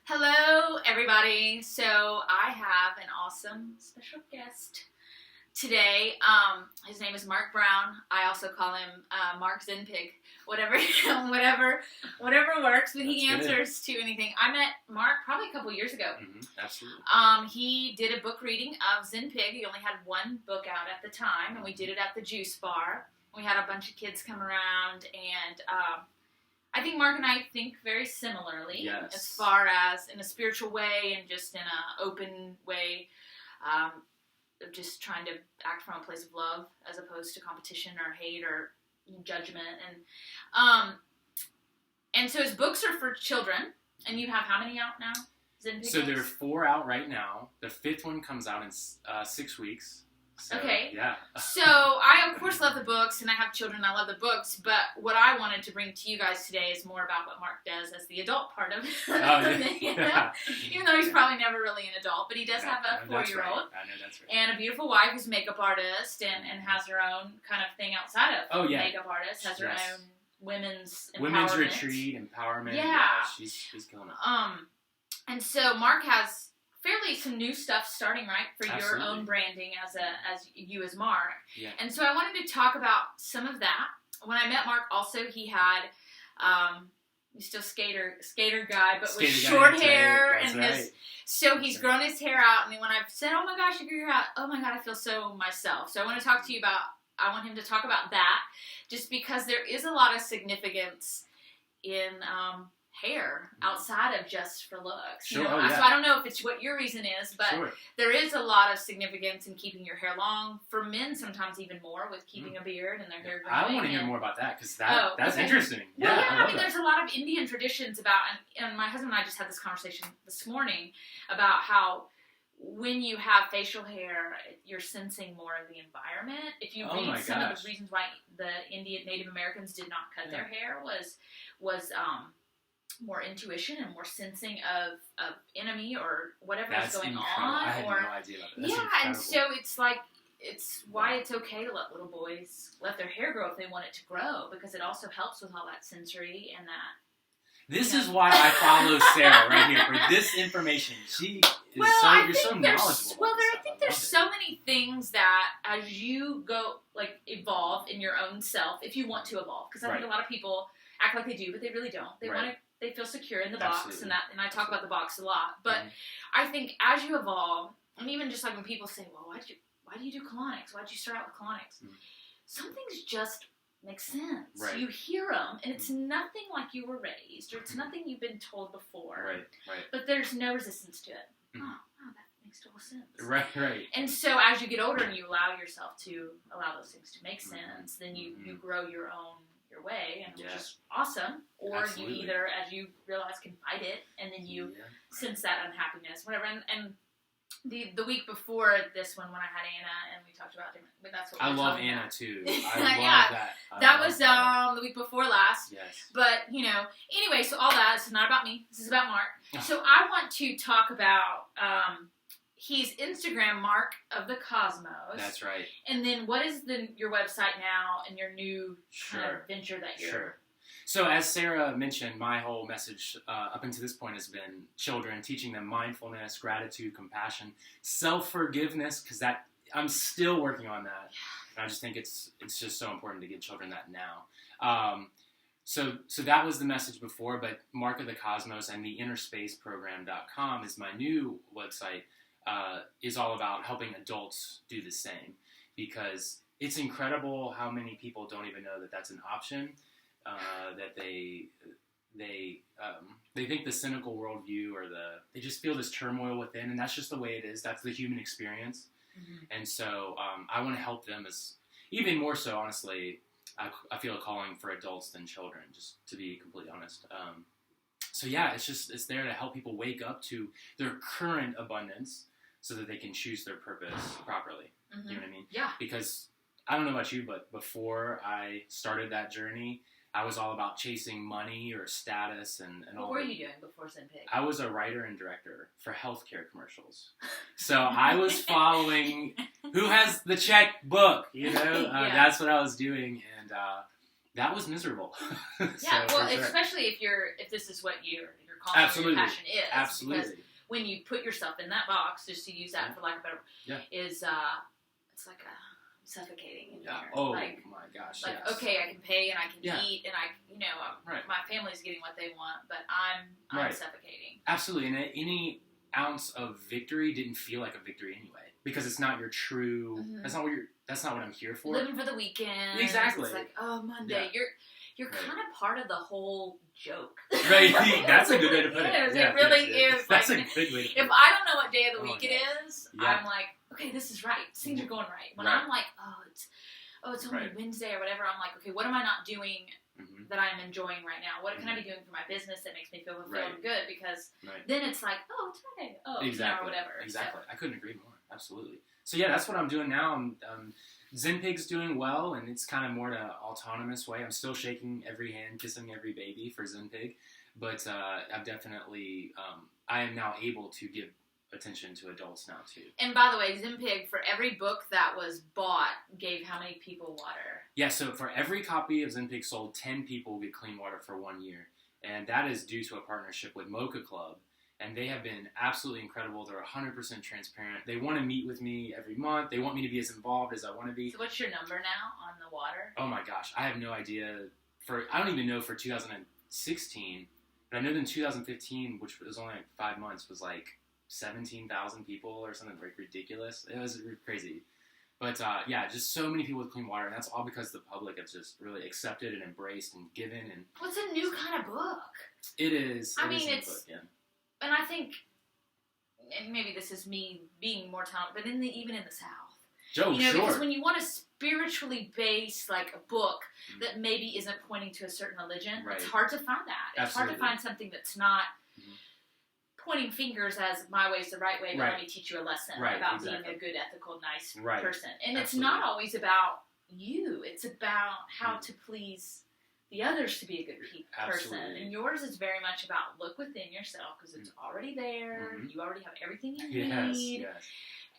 Hello, everybody. So I have an awesome special guest today. His name is Mark Brown. I also call him Mark Zen Pig. Whatever works. But he answers to anything. I met Mark probably a couple years ago. Absolutely. He did a book reading of Zen Pig. He only had one book out at the time, and we did it at the juice bar. We had a bunch of kids come around, and I think Mark and I think very similarly as far as in a spiritual way and just in an open way, of just trying to act from a place of love as opposed to competition or hate or judgment. And so his books are for children, and you have how many out now? So there are 4 out right now. The 5th one comes out in 6 weeks. So, okay. Yeah. So I, of course, love the books, and I have children. I love the books. But what I wanted to bring to you guys today is more about what Mark does as the adult part of it. Even though he's probably never really an adult, but he does have a 4-year-old. Right. I know that's right. And a beautiful wife who's a makeup artist and has her own kind of thing outside of makeup artist. Has her own women's retreat, empowerment. Yeah. She's killing it. And so Mark has fairly some new stuff starting, right, for Absolutely. your own branding as you as Mark. Yeah. And so I wanted to talk about some of that. When I met Mark, also he had he's still skater guy, but with short hair and his. So he's grown his hair out, and when I've said, "Oh my gosh, you grew your hair out," oh my god, I feel so myself. So I want to talk to you about. I want him to talk about that, just because there is a lot of significance in hair outside of just for looks. Sure. So I don't know if it's what your reason is, but there is a lot of significance in keeping your hair long. For men, sometimes even more with keeping a beard and their hair growing. I want to hear more about that because that's interesting. Well, I mean, there's a lot of Indian traditions about, and my husband and I just had this conversation this morning about how when you have facial hair, you're sensing more of the environment. If you read some of the reasons why the Native Americans did not cut their hair was more intuition and more sensing of enemy or whatever is going on. I had no idea about that. That's incredible. And so it's why it's okay to let little boys let their hair grow if they want it to grow, because it also helps with all that sensory and that. This is why I follow Sarah right here for this information. She is you're so knowledgeable. Well, I think there's so many things that as you go evolve in your own self, if you want to evolve, because I think a lot of people act like they do, but they really don't. They feel secure in the box, and I talk about the box a lot. But I think as you evolve, and even just like when people say, "Well, why do you do colonics? Why did you start out with colonics?" Some things just make sense. Right. You hear them, and it's nothing like you were raised, or it's nothing you've been told before. Right. But there's no resistance to it. Oh, that makes total sense. Right. And so as you get older and you allow yourself to allow those things to make sense, then you grow your way, and which is awesome. Or you either, as you realize, can fight it, and then you sense that unhappiness, whatever. And the week before this one, when I had Anna, and we talked about different, but that's what I love Anna about. Too. I love that. That was the week before last. Yes. But anyway, so all that. This is not about me. This is about Mark. So I want to talk about. He's Instagram Mark of the Cosmos. That's right. And then what is your website now and your new kind of venture that you're... Sure. So as Sarah mentioned, my whole message up until this point has been children, teaching them mindfulness, gratitude, compassion, self-forgiveness, because I'm still working on that. And I just think it's just so important to give children that now. So that was the message before, but Mark of the Cosmos and the InnerSpaceProgram.com is my new website. Is all about helping adults do the same, because it's incredible how many people don't even know that that's an option, that they think the cynical worldview or they just feel this turmoil within, and that's just the way it is. That's the human experience. And so I want to help them even more so, honestly. I feel a calling for adults than children, just to be completely honest. So it's there to help people wake up to their current abundance, so that they can choose their purpose properly. You know what I mean? Yeah. Because I don't know about you, but before I started that journey, I was all about chasing money or status and all. What were you doing before Zen Pig? I was a writer and director for healthcare commercials. So I was following who has the checkbook, That's what I was doing, and that was miserable. Especially if this is what you're calling Absolutely. or your passion is. Absolutely. Because when you put yourself in that box, just to use that for lack of a better word, is it's like suffocating in there. Oh like, my gosh. Like, yes. okay, I can pay and I can eat and my family's getting what they want, but I'm suffocating. Absolutely. And any ounce of victory didn't feel like a victory anyway, because it's not your true. That's not what I'm here for. Living for the weekend. Exactly. It's like, oh, Monday. You're kind of part of the whole joke. Right. That's a good way to put it. It really is. That's like, a good way to put it. If I don't know what day of the week it is, I'm like, okay, this is right. Things are going right. When I'm like, it's only Wednesday or whatever, I'm like, okay, what am I not doing that I'm enjoying right now? What can I be doing for my business that makes me feel good? Because then it's like, it's Friday. Or whatever. Exactly. So. I couldn't agree more. Absolutely. So yeah, that's what I'm doing now. Zen Pig's doing well, and it's kind of more to autonomous way. I'm still shaking every hand, kissing every baby for Zen Pig, but I've definitely, I am now able to give attention to adults now too. And by the way, Zen Pig, for every book that was bought, gave how many people water? Yeah, so for every copy of Zen Pig sold, 10 people get clean water for 1 year, and that is due to a partnership with Mocha Club. And they have been absolutely incredible. They're 100% transparent. They want to meet with me every month. They want me to be as involved as I want to be. So what's your number now on the water? Oh my gosh, I have no idea. I don't even know for 2016, but I know in 2015, which was only like 5 months, was like 17,000 people or something like ridiculous. It was crazy. But just so many people with clean water, and that's all because the public has just really accepted and embraced and given. And what's a new kind of book? It is. I mean, it's. Book, and I think, and maybe this is me being more talented, but even in the South, because when you want to spiritually base like a book that maybe isn't pointing to a certain religion, it's hard to find that. It's hard to find something that's not pointing fingers as my way is the right way, but let me teach you a lesson about being a good, ethical, nice person. And it's not always about you. It's about how to please the others to be a good person. And yours is very much about look within yourself because it's already there. You already have everything you need. Yes.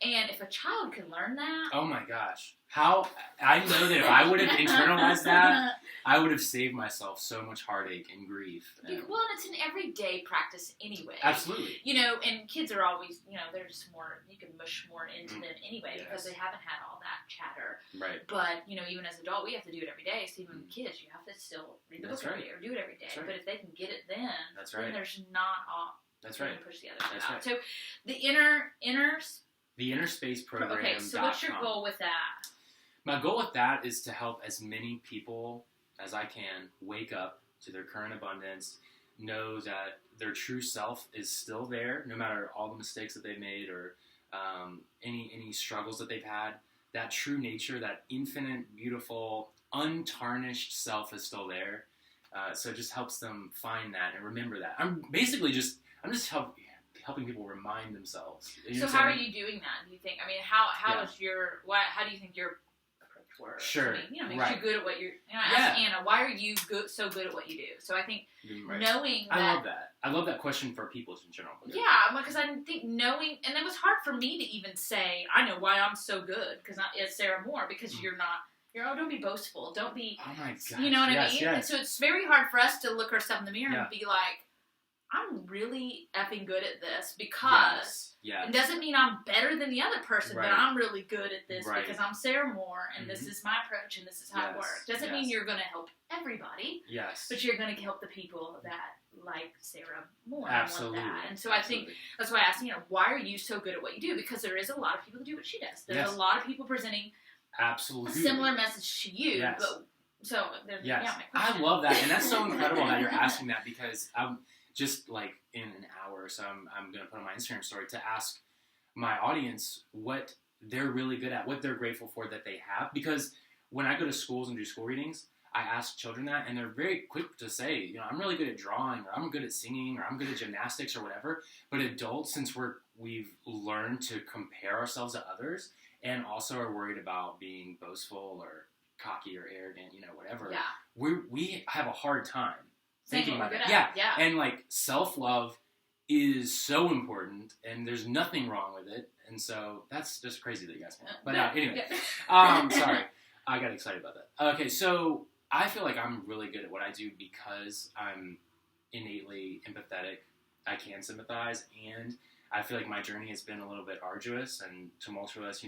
And if a child can learn that... Oh my gosh. I know that if I would have internalized that, I would have saved myself so much heartache and grief. And it's an everyday practice anyway. Absolutely. And kids are always, they're just more, you can mush more into them anyway because they haven't had all that chatter. Right. But, even as an adult, we have to do it every day. So even with kids, you have to still read the book every day or do it every day. But if they can get it then there's not all... That's right. Push the other stuff out. So the inner The Inner Space Program. Okay, so what's your goal with that? My goal with that is to help as many people as I can wake up to their current abundance, know that their true self is still there, no matter all the mistakes that they've made or any struggles that they've had. That true nature, that infinite, beautiful, untarnished self is still there. So it just helps them find that and remember that. I'm just helping people remind themselves. So how are you doing that? Do you think? I mean, how do you think your approach works? Sure. I mean, makes you good at what you're. I asked Anna, why are you so good at what you do? So I think knowing that. I love that. I love that question for people in general. Yeah, because I think knowing, and it was hard for me to even say, I know why I'm so good, because it's Sarah Moore, because you're not. Don't be boastful. Don't be. Oh my gosh. You know what I mean? Yes. And so it's very hard for us to look ourselves in the mirror and be like, I'm really effing good at this because it doesn't mean I'm better than the other person, but I'm really good at this because I'm Sarah Moore and this is my approach and this is how it works. Doesn't mean you're going to help everybody, but you're going to help the people that like Sarah Moore. Absolutely. And want that. And so I think that's why I asked, why are you so good at what you do? Because there is a lot of people who do what she does. There's a lot of people presenting a similar message to you. Yes. But, so, I love that. And that's so incredible that you're asking that because I'm just like in an hour or so, I'm going to put on my Instagram story to ask my audience what they're really good at, what they're grateful for that they have. Because when I go to schools and do school readings, I ask children that, and they're very quick to say, I'm really good at drawing, or I'm good at singing, or I'm good at gymnastics, or whatever. But adults, since we've learned to compare ourselves to others, and also are worried about being boastful or cocky or arrogant, whatever. Yeah. We have a hard time thinking about it. Yeah. And like self-love is so important, and there's nothing wrong with it. And so that's just crazy that you guys know. But anyway, sorry, I got excited about that. Okay, so I feel like I'm really good at what I do because I'm innately empathetic, I can sympathize, and I feel like my journey has been a little bit arduous and tumultuous.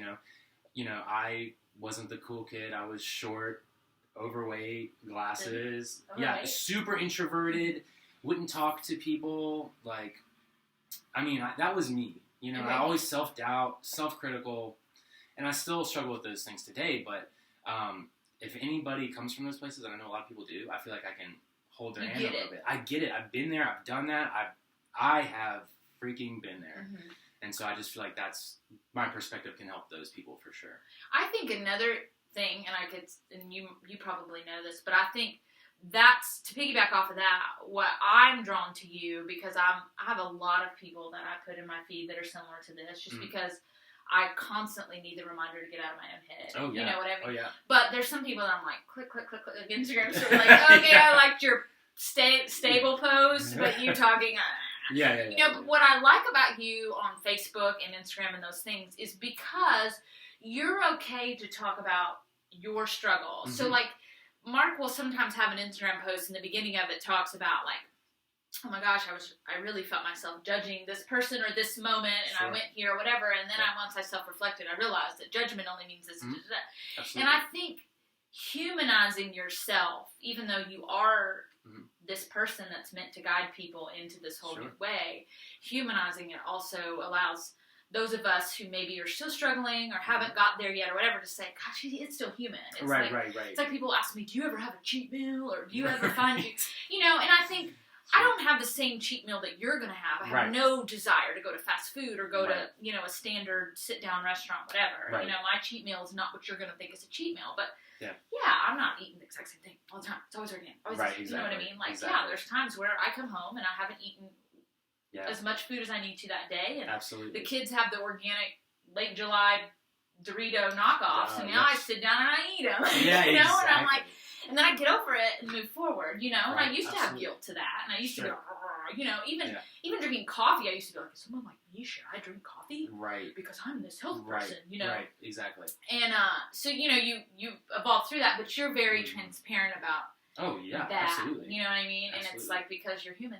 I wasn't the cool kid. I was short, overweight, glasses. Right. Super introverted. Wouldn't talk to people. That was me. Right. I always self-doubt, self-critical, and I still struggle with those things today. But if anybody comes from those places, and I know a lot of people do, I feel like I can hold their hand a little bit. I get it. I've been there. I've done that. I have freaking been there. Mm-hmm. And so I just feel like that's my perspective can help those people for sure. I think another thing, and you probably know this, but I think that's, to piggyback off of that, what I'm drawn to you, because I have a lot of people that I put in my feed that are similar to this, just because I constantly need the reminder to get out of my own head. Oh, yeah. You know what I mean? Oh, yeah. But there's some people that I'm like, click, Instagram story, like, okay, I liked your stable post, but you talking... Yeah. But what I like about you on Facebook and Instagram and those things is because you're okay to talk about your struggle. Mm-hmm. So, Mark will sometimes have an Instagram post, and the beginning of it talks about, oh my gosh, I really felt myself judging this person or this moment, and I went here or whatever, and then once I self-reflected, I realized that judgment only means this. Absolutely. And I think humanizing yourself, even though you are this person that's meant to guide people into this whole new way, humanizing it also allows those of us who maybe are still struggling or haven't got there yet or whatever to say, gosh, it's still human. It's right. It's like people ask me, do you ever have a cheat meal, or do you ever find and I think I don't have the same cheat meal that you're going to have. I have no desire to go to fast food or go to, a standard sit-down restaurant, whatever. Right. My cheat meal is not what you're going to think is a cheat meal, but I'm not eating the exact same thing all the time. It's always organic. Exactly. You know what I mean? There's times where I come home and I haven't eaten as much food as I need to that day. And absolutely. The kids have the organic late July Dorito knockoffs, and now I sit down and I eat them. Yeah, and exactly. I'm like, and then I get over it and move forward, and I used to have guilt to that, and I used to go, even drinking coffee, I used to be like, is someone like me, should I drink coffee? Right. Because I'm this health person, Right, exactly. And so, you evolved through that, but you're very transparent about that. Absolutely. You know what I mean? Absolutely. And it's because you're human.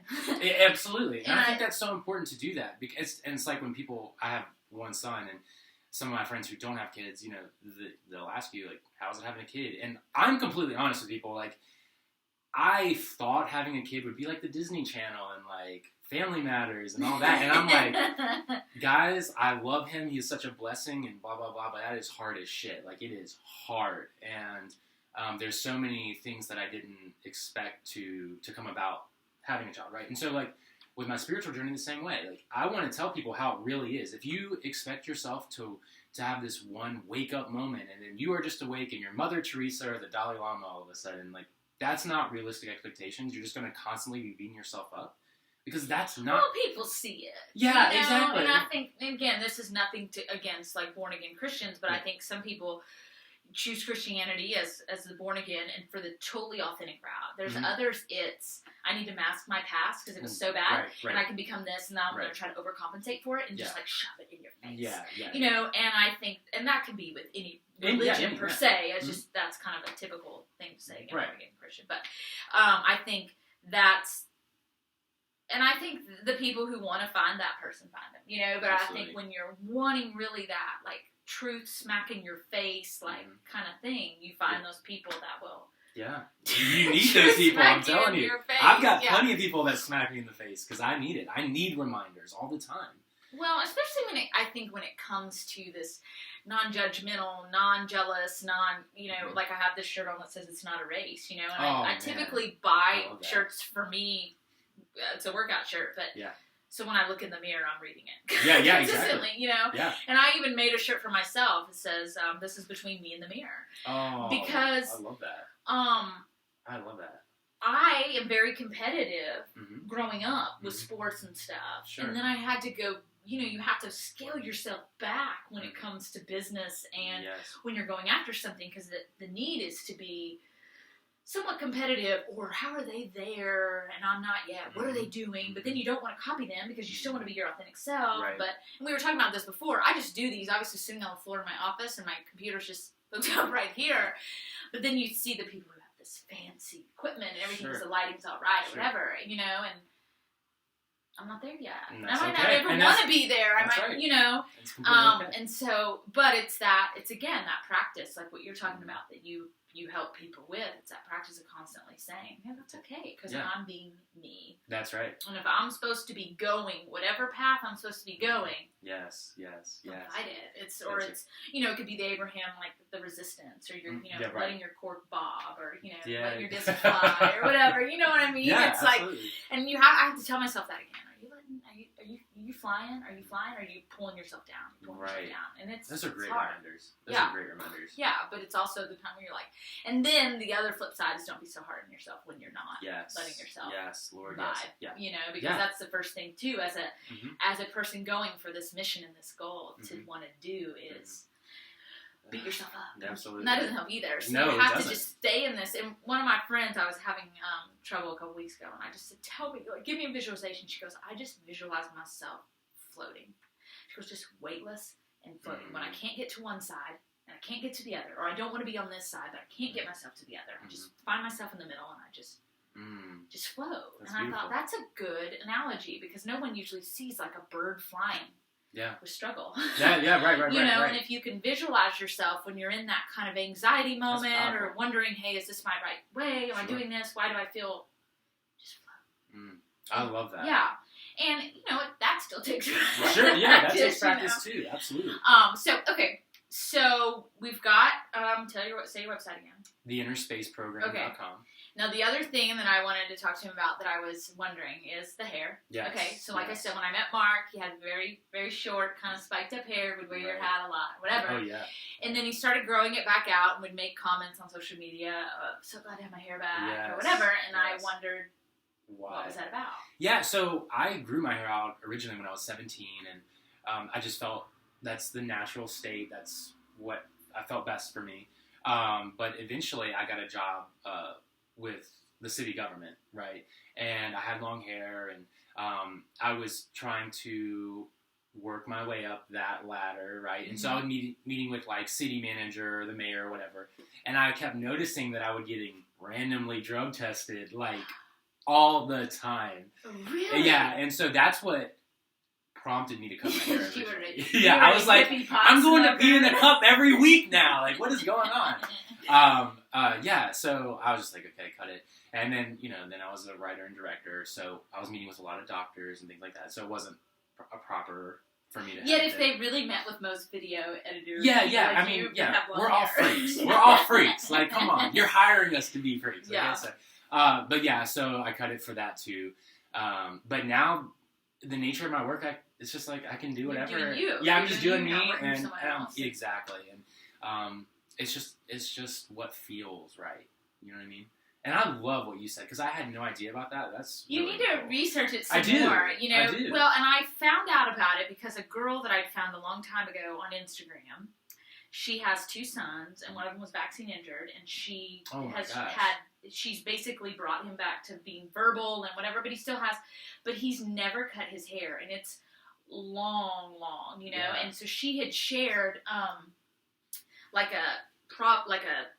Absolutely. And I think that's so important to do that, because it's like when I have one son, and some of my friends who don't have kids, they'll ask you, how's it having a kid? And I'm completely honest with people, I thought having a kid would be like the Disney Channel and Family Matters and all that. And I'm like, guys, I love him. He's such a blessing and blah, blah, blah. But that is hard as shit. It is hard. And there's so many things that I didn't expect to come about having a child, right? And so, with my spiritual journey, the same way. I want to tell people how it really is. If you expect yourself to have this one wake-up moment, and then you are just awake and you're Mother Teresa or the Dalai Lama all of a sudden, that's not realistic expectations. You're just going to constantly be beating yourself up. Because that's not... Well, people see it. Yeah, exactly. And I think, again, this is nothing against, born-again Christians, but I think some people choose Christianity as the born-again and for the totally authentic route. There's others, it's, I need to mask my past because it was so bad, and I can become this, and now I'm going to try to overcompensate for it and just, shove it in your face. Yeah. And I think, and that can be with any religion per se. It's just, that's kind of a typical thing to say, born-again Christian. But I think that's, and I think the people who want to find that person find them, but absolutely. I think when you're wanting really that, truth smack in your face, kind of thing, you find those people that will. Yeah. You need those people, I'm telling you. I've got plenty of people that smack me in the face because I need it. I need reminders all the time. Well, especially when it comes to this non-judgmental, non-jealous, I have this shirt on that says it's not a race, and I typically buy shirts for me. It's a workout shirt, but so when I look in the mirror, I'm reading it. Yeah, consistently, exactly. Yeah. And I even made a shirt for myself. It says, "This is between me and the mirror." Oh, because I love that. I love that. I am very competitive growing up with sports and stuff, and then I had to go. You have to scale yourself back when it comes to business and when you're going after something, because the need is to be somewhat competitive, or how are they there and I'm not yet? What are they doing? But then you don't want to copy them because you still want to be your authentic self. Right. But and we were talking about this before. I just do these, obviously sitting on the floor in my office, and my computer's just hooked up right here. But then you see the people who have this fancy equipment and everything, because the lighting's all right or whatever, and I'm not there yet. And I that's might okay. not ever want to be there. I might, right. you know. It's completely okay. And so, but it's again, that practice, like what you're talking about, that you help people with. It's that practice of constantly saying, yeah, that's okay, because I'm being me. That's right. And if I'm supposed to be going whatever path I'm supposed to be going, yes. I did. It's you know, it could be the Abraham, like the resistance, or you're, you know, letting your cork bob, or, you know, letting your disc fly, or whatever. You know what I mean? Yeah, it's absolutely. like, and I have to tell myself that again. Are you flying? Are you flying? Or are you pulling yourself down? And those are great hard. reminders. Those are great reminders. Yeah, but it's also the time where you're like, and then the other flip side is don't be so hard on yourself when you're not letting yourself vibe. Yeah. You know, because that's the first thing too, as a person going for this mission and this goal to want to do is beat yourself up. Absolutely. And that doesn't help either. So no, you have to just stay in this. And one of my friends, I was having trouble a couple weeks ago, and I just said, tell me, like, give me a visualization. She goes, I just visualize myself floating. She goes, just weightless and floating. When I can't get to one side, and I can't get to the other, or I don't want to be on this side, but I can't get myself to the other. I just find myself in the middle, and I just float. That's and beautiful. I thought, that's a good analogy, because no one usually sees, like, a bird flying. With struggle. Right. You know, and if you can visualize yourself when you're in that kind of anxiety moment, or wondering, hey, is this my right way? Am I doing this? Why do I feel? Just float. I love that. Yeah. And, you know, that still takes practice. Sure, yeah, that takes practice too. Absolutely. So we've got, say your website again. TheInnerSpaceProgram.com. Now, the other thing that I wanted to talk to him about that I was wondering is the hair. Yes. Okay, so like I said, when I met Mark, he had very, very short, kind of spiked up hair, would wear your hat a lot, whatever. Oh, yeah. And then he started growing it back out and would make comments on social media, so glad to have my hair back, or whatever, and I wondered, what was that about? Yeah, so I grew my hair out originally when I was 17, and I just felt that's the natural state. That's what I felt best for me. But eventually I got a job with the city government, right? And I had long hair, and I was trying to work my way up that ladder, right? And so I would meeting with, like, city manager or the mayor or whatever, and I kept noticing that I would getting randomly drug tested, like, all the time. Really? Yeah, and so that's what prompted me to cut my hair. I was like, I'm going to pee in a cup every week now. Like, what is going on? So I was just like, okay, cut it. And then, you know, then I was a writer and director, so I was meeting with a lot of doctors and things like that. So it wasn't a proper for me to. Yet, if they really met with most video editors, I mean, we're all freaks. We're all freaks. Like, come on, you're hiring us to be freaks. Yeah. So I cut it for that too. But now, the nature of my work, it's just like I can do whatever. You're doing you. Yeah, I'm just doing me, and exactly. And it's just what feels right. You know what I mean? And I love what you said, because I had no idea about that. You really need to cool. research it some more. You know, I do. Well, and I found out about it because a girl that I'd found a long time ago on Instagram. She has 2 sons, and one of them was vaccine injured, and she's basically brought him back to being verbal and whatever, but he's never cut his hair, and it's long, you know, and so she had shared, like a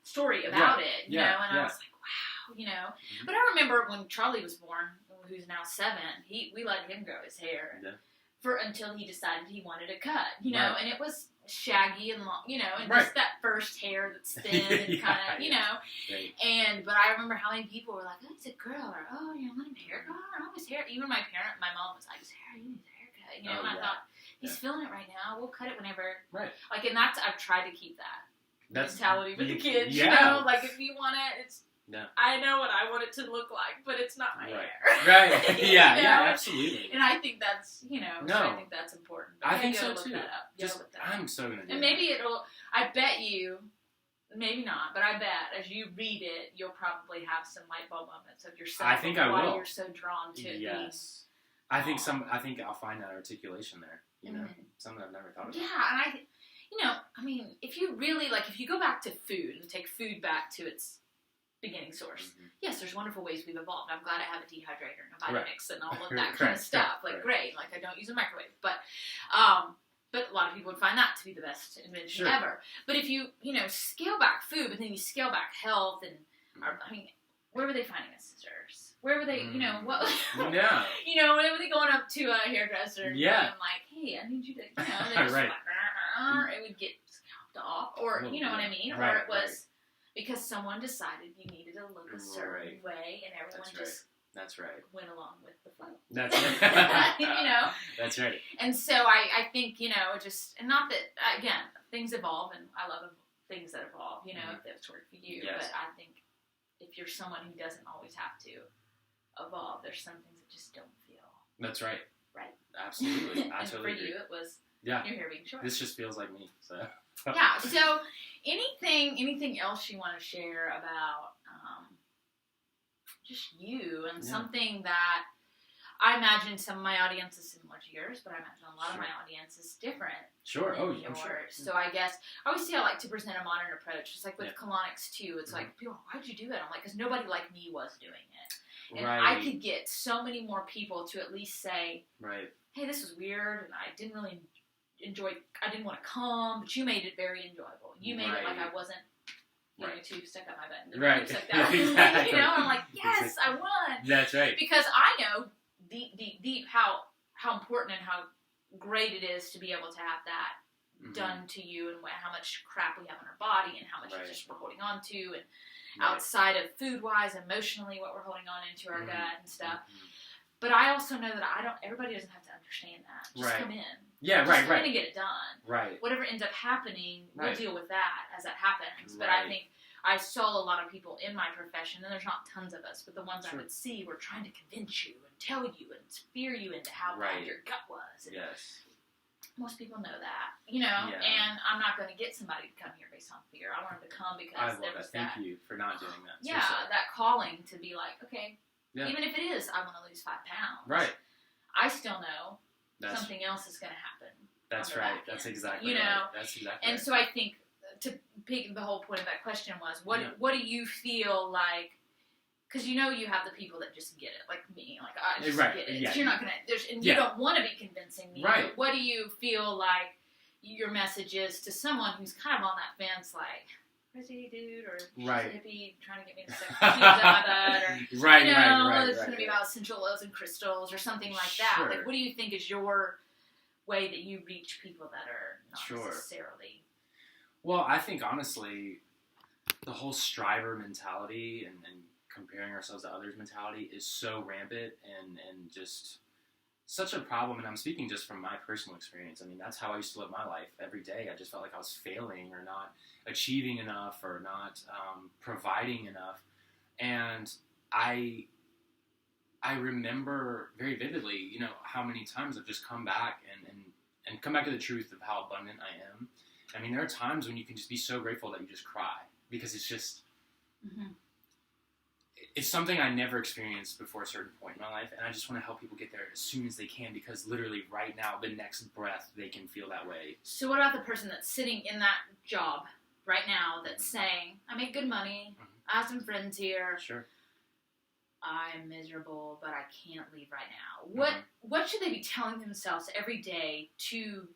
story about it, you know, and I was like, wow, you know, but I remember when Charlie was born, who's now 7, we let him grow his hair until he decided he wanted to cut, you know, and it was shaggy and long, you know, and just that first hair that's thin and kind of, you know, but I remember how many people were like, oh, it's a girl, or, oh, you know, let him hair cut, or, oh, his hair, even my mom was like, his hair, you need his haircut, you know, and I thought, he's feeling it right now, we'll cut it whenever, like, and I've tried to keep that mentality with the kids, you know, like, if you want it, it's, I know what I want it to look like, but it's not my hair. Right. Yeah, you know? Absolutely. And I think that's, you know, I think that's important. But I think so too. I'm so going to do and maybe I bet you, maybe not, but I bet as you read it, you'll probably have some light bulb moments of yourself. I think I will. Why you're so drawn to it. Yes. I think I'll find that articulation there, you know, something I've never thought about. Yeah, and I mean, if you really, like, if you go back to food and take food back to its beginning source. Yes, there's wonderful ways we've evolved. I'm glad I have a dehydrator and a Vitamix and all of that kind of stuff. Like, great. Like, I don't use a microwave. But a lot of people would find that to be the best invention ever. But if you scale back food, but then you scale back health and, I mean, where were they finding us, scissors? where were they, what, Yeah. whenever they going up to a hairdresser and Yeah. being like, hey, I need you to, they just Right. like, it would get scalped off, or, you know what I mean? Right, or it was because someone decided you needed to look a certain way, and everyone That's right. went along with the flow. That's right. That's right. And so I think, just, and not that, again, things evolve, and I love things that evolve, if that's worked for you, yes. but I think if you're someone who doesn't always have to evolve, there's some things that just don't feel that's right. Right. Absolutely. I and totally for agree. you, it was your hair being short. This just feels like me. So. Yeah. So, anything else you want to share about just you and something that I imagine some of my audience is similar to yours, but I imagine a lot of my audience is different. Sure. Than yours. Sure. So I guess I always say I like to present a modern approach. It's like with colonics too. It's like people, why'd you do that? I'm like, because nobody like me was doing it, and I could get so many more people to at least say, hey, this was weird, and I didn't really enjoy. I didn't want to come, but you made it very enjoyable. You made it like I wasn't. A tube stuck up my butt. Right. Like that. Exactly. I'm like, yes, I won. That's right. Because I know deep how important and how great it is to be able to have that done to you, and how much crap we have in our body, and how much just we're holding on to, and outside of food wise, emotionally, what we're holding on into our gut and stuff. But I also know that everybody doesn't have to understand that. Just come in. Yeah, just come in and get it done. Right. Whatever ends up happening, we'll deal with that as that happens. But I think I saw a lot of people in my profession, and there's not tons of us, but the ones I would see were trying to convince you and tell you and fear you into how bad your gut was. And most people know that, and I'm not going to get somebody to come here based on fear. I want them to come because there was that. Thank you for not doing that. Yeah, that calling to be like, okay, even if it is, I want to lose 5 pounds. Right. I still know something else is going to happen. That's right. That's exactly That's exactly and so I think to pick the whole point of that question was, what do you feel like? Because you have the people that just get it, like me. Like, I just get it. Yeah. You're not going to, and you don't want to be convincing me. Right. What do you feel like your message is to someone who's kind of on that fence, like, crazy dude, or she's a hippie trying to get me to suck cubes out of that, or, it's going to be about essential oils and crystals, or something like that. Sure. Like, what do you think is your way that you reach people that are not necessarily... Well, I think, honestly, the whole striver mentality and comparing ourselves to others mentality is so rampant and just such a problem. And I'm speaking just from my personal experience. I mean, that's how I used to live my life every day. I just felt like I was failing or not achieving enough or not providing enough. And I remember very vividly, how many times I've just come back and come back to the truth of how abundant I am. I mean, there are times when you can just be so grateful that you just cry, because it's just, it's something I never experienced before a certain point in my life, and I just want to help people get there as soon as they can, because literally right now, the next breath, they can feel that way. So what about the person that's sitting in that job right now that's saying, I make good money, I have some friends here, I'm miserable, but I can't leave right now. What should they be telling themselves every day to...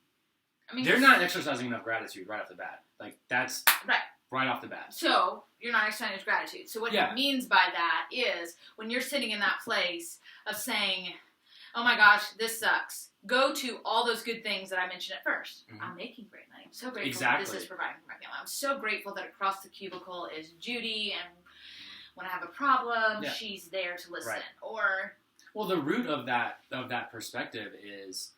I mean, they're not exercising enough gratitude right off the bat. Like, that's right off the bat. So, you're not exercising enough gratitude. So what he means by that is, when you're sitting in that place of saying, oh my gosh, this sucks, go to all those good things that I mentioned at first. I'm making great money. I'm so grateful that this is providing for my family. I'm so grateful that across the cubicle is Judy, and when I have a problem, she's there to listen. Well, the root of that perspective is,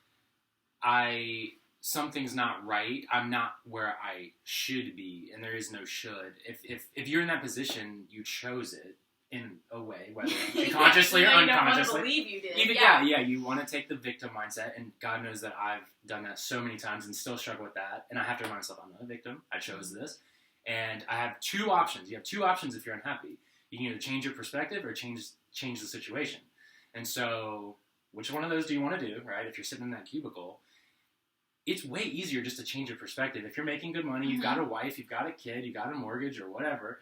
something's not right. I'm not where I should be, and there is no should. If you're in that position, you chose it in a way, whether consciously or unconsciously. You don't want to believe you did. You want to take the victim mindset, and God knows that I've done that so many times and still struggle with that. And I have to remind myself, I'm not a victim. I chose this, and I have 2 options. You have 2 options if you're unhappy. You can either change your perspective or change the situation. And so, which one of those do you want to do? Right? If you're sitting in that cubicle, it's way easier just to change your perspective. If you're making good money, you've got a wife, you've got a kid, you've got a mortgage or whatever,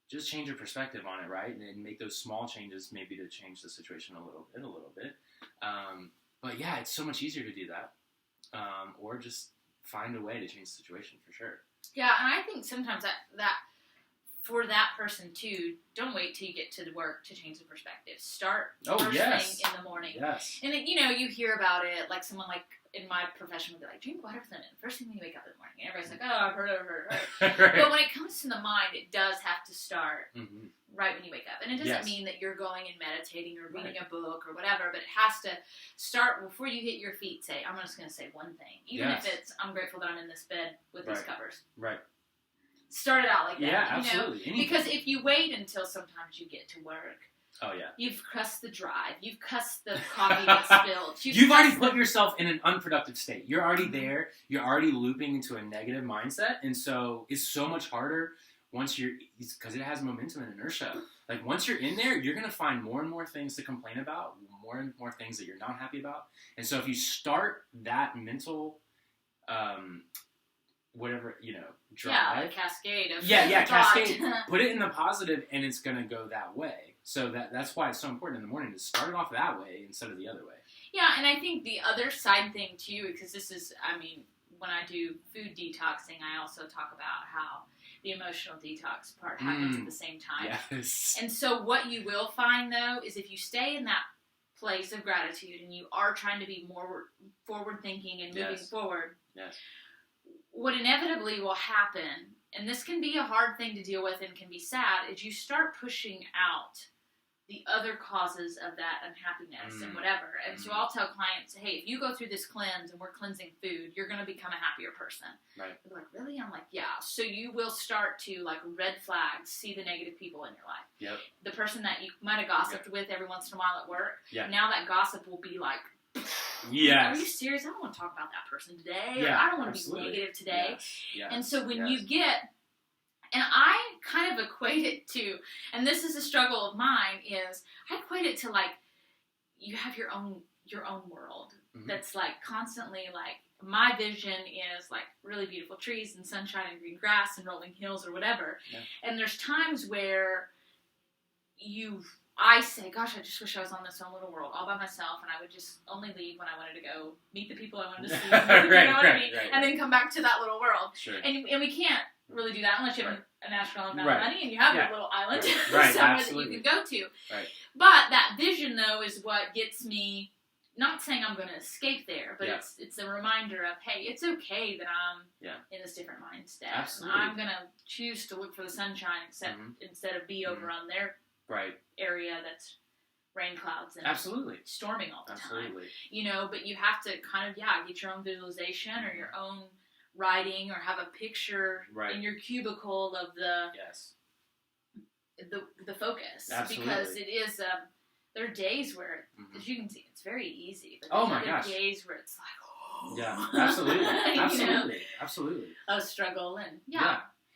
just change your perspective on it, right? And make those small changes maybe to change the situation a little bit. But yeah, it's so much easier to do that. Or just find a way to change the situation for sure. Yeah, and I think sometimes that for that person too, don't wait till you get to the work to change the perspective. Start first thing in the morning. Yes. And you hear about it, like someone like in my profession would be like, drink water from the first thing when you wake up in the morning. And everybody's like, oh, I've heard it. Right. But when it comes to the mind, it does have to start Mm-hmm. right when you wake up. And it doesn't mean that you're going and meditating or reading a book or whatever, but it has to start before you hit your feet. Say, I'm just going to say one thing. Even if it's, I'm grateful that I'm in this bed with these covers. Right. Start it out like that. Yeah, absolutely. Because if you wait until sometimes you get to work, oh yeah, you've cussed the drive, you've cussed the coffee that spilled. You've already put yourself in an unproductive state. You're already there. You're already looping into a negative mindset, and so it's so much harder once because it has momentum and inertia. Like once you're in there, you're gonna find more and more things to complain about, more and more things that you're not happy about. And so if you start that mental whatever, drive. Yeah, the cascade of cascade. Put it in the positive, and it's going to go that way. So that's why it's so important in the morning to start it off that way instead of the other way. Yeah, and I think the other side thing, too, because this is, when I do food detoxing, I also talk about how the emotional detox part happens at the same time. Yes. And so what you will find, though, is if you stay in that place of gratitude and you are trying to be more forward-thinking and moving forward, what inevitably will happen, and this can be a hard thing to deal with and can be sad, is you start pushing out the other causes of that unhappiness and whatever. And so I'll tell clients, hey, if you go through this cleanse and we're cleansing food, you're going to become a happier person. Right. They're like, really? I'm like, yeah. So you will start to, like, red flags, see the negative people in your life. Yep. The person that you might have gossiped with every once in a while at work, now that gossip will be like, yes. Are you serious? I don't want to talk about that person today. Yeah, or I don't want to be negative today. Yes. And so when you get, and I kind of equate it to, and this is a struggle of mine, is I equate it to like, you have your own world that's like constantly like, my vision is like really beautiful trees and sunshine and green grass and rolling hills or whatever. Yeah. And there's times where I say, gosh, I just wish I was on this own little world all by myself, and I would just only leave when I wanted to go meet the people I wanted to see, right, and then come back to that little world. Sure. And we can't really do that unless you have an astronomical amount of money and you have your little island right. somewhere Absolutely. that you can go to. Right. But that vision, though, is what gets me, not saying I'm going to escape there, but it's a reminder of, hey, it's okay that I'm in this different mindset. Absolutely. I'm going to choose to look for the sunshine instead of be over on their area that's rain clouds and storming all the time. But you have to kind of get your own visualization or your own writing or have a picture in your cubicle of the focus. Absolutely. Because it is there are days where, as you can see, it's very easy, but there are days where it's like absolutely a struggle and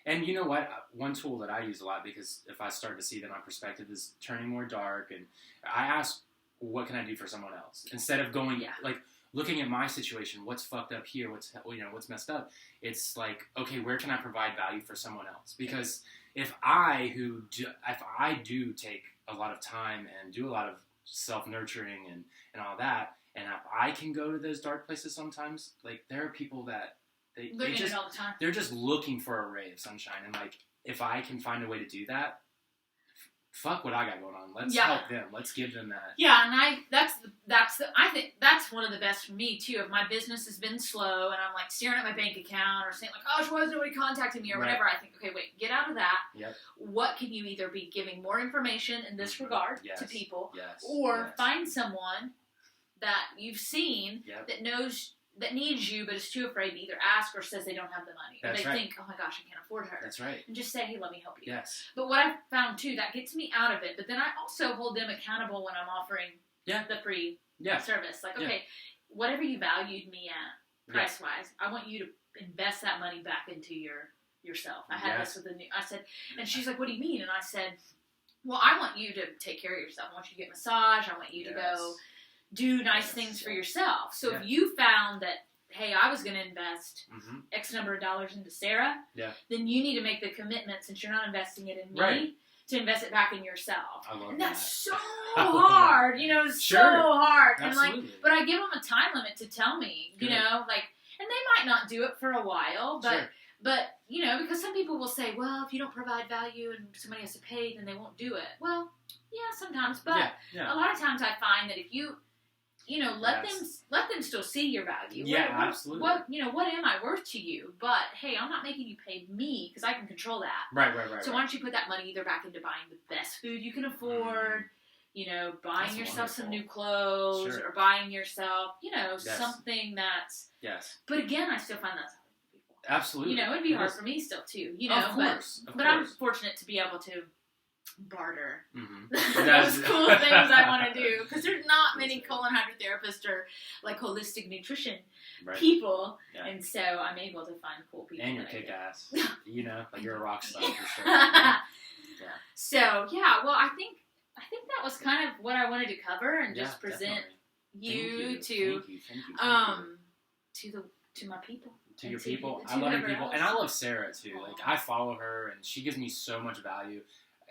And you know what? One tool that I use a lot, because if I start to see that my perspective is turning more dark, and I ask, what can I do for someone else? Instead of going, like, looking at my situation, what's fucked up here, what's messed up, it's like, okay, where can I provide value for someone else? Because if I do take a lot of time and do a lot of self-nurturing and all that, and if I can go to those dark places sometimes, like, there are people that they're just looking for a ray of sunshine, and like, if I can find a way to do that, fuck what I got going on. Let's help them. Let's give them that. Yeah, and I think that's one of the best for me too. If my business has been slow and I'm like staring at my bank account or saying like, "Gosh, why is nobody contacting me?" or whatever, I think, okay, wait, get out of that. Yep. What can you either be giving more information in this regard to people, or find someone that you've seen that needs you, but is too afraid to either ask or says they don't have the money. Or they think, oh my gosh, I can't afford her. That's right. And just say, hey, let me help you. Yes. But what I've found, too, that gets me out of it. But then I also hold them accountable when I'm offering the free service. Like, okay, whatever you valued me at, price-wise, I want you to invest that money back into yourself. I had this with I said, and she's like, what do you mean? And I said, well, I want you to take care of yourself. I want you to get a massage. I want you to go do nice things for yourself. So if you found that, hey, I was going to invest X number of dollars into Sarah, then you need to make the commitment, since you're not investing it in me, to invest it back in yourself. I love and that's so hard, so hard. Absolutely. And but I give them a time limit to tell me, and they might not do it for a while, But, you know, because some people will say, well, if you don't provide value and somebody has to pay, then they won't do it. Well, yeah, sometimes. But a lot of times I find that if you, you know, let them still see your value. Yeah, absolutely. What am I worth to you? But, hey, I'm not making you pay me because I can control that. Right. So why don't you put that money either back into buying the best food you can afford, you know, buying yourself some new clothes, or buying yourself, you know, something that's... Yes. But again, I still find that's hard for people. Absolutely. You know, it'd be hard for me still, too. You know, of course. But I'm fortunate to be able to barter those cool things I want to do, because there's not many colon hydrotherapists or like holistic nutrition people, and so I'm able to find cool people. And you're kick ass, you know, like you're a rock star for sure. So well, I think that was kind of what I wanted to cover and just present you to my people. To your people. I love your people, and I love Sarah too. Like, I follow her, and she gives me so much value.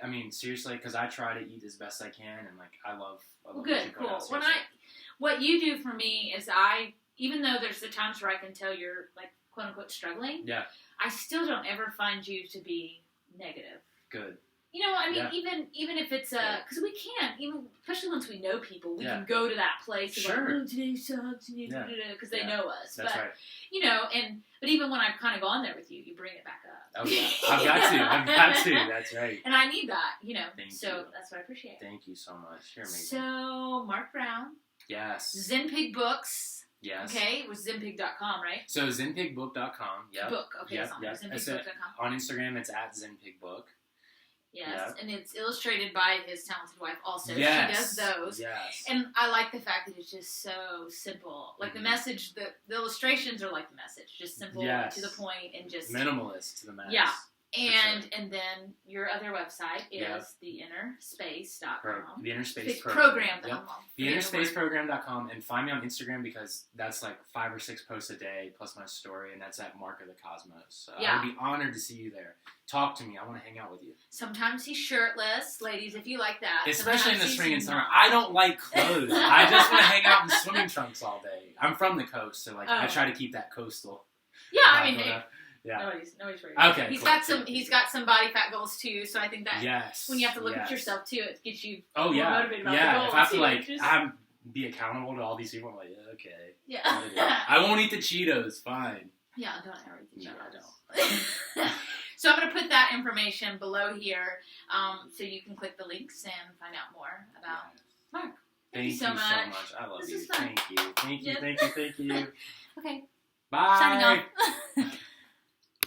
I mean, seriously, because I try to eat as best I can, and like I love good, cool. What you do for me is even though there's the times where I can tell you're like quote unquote struggling, I still don't ever find you to be negative. Good. You know, I mean, even if it's because we can't, even especially once we know people, we can go to that place of like, oh, today sucks, because they know us. That's right. You know, but even when I've kind of gone there with you, you bring it back up. Oh yeah, I've got to. That's right. And I need that, you know. Thank so you. That's what I appreciate. Thank you so much. You're amazing. So Mark Brown. Yes. Zen Pig Books. Yes. Okay, it was zenpig.com, right? So zenpigbook.com. Yep. Book. Okay, yep. zenpigbook.com. On Instagram, it's at zenpigbook. Yes, and it's illustrated by his talented wife also. Yes. She does those. Yes. And I like the fact that it's just so simple. Like the message, the illustrations are like the message. Just simple, to the point, and just... minimalist to the max. Yeah. And then your other website is theinnerspace.com. The Inner Space Program. Theinnerspaceprogram.com, and find me on Instagram because that's like 5 or 6 posts a day plus my story, and that's at Mark of the Cosmos. So I would be honored to see you there. Talk to me. I want to hang out with you. Sometimes he's shirtless, ladies, if you like that. Especially in the spring and summer. I don't like clothes. I just want to hang out in swimming trunks all day. I'm from the coast, so like I try to keep that coastal. Yeah, I mean, hey. Yeah. Nobody's worried. Okay. He's got some body fat goals too, so I think that when you have to look at yourself too, it gets you more motivated about the goals. If I have to be accountable to all these people, I'm like, okay. Yeah. I won't eat the Cheetos, fine. Yeah, don't ever eat the Cheetos. I don't. So I'm going to put that information below here, so you can click the links and find out more about Mark. Thank you so much. I love you. Thank you. Okay. Okay. Bye. Signing off.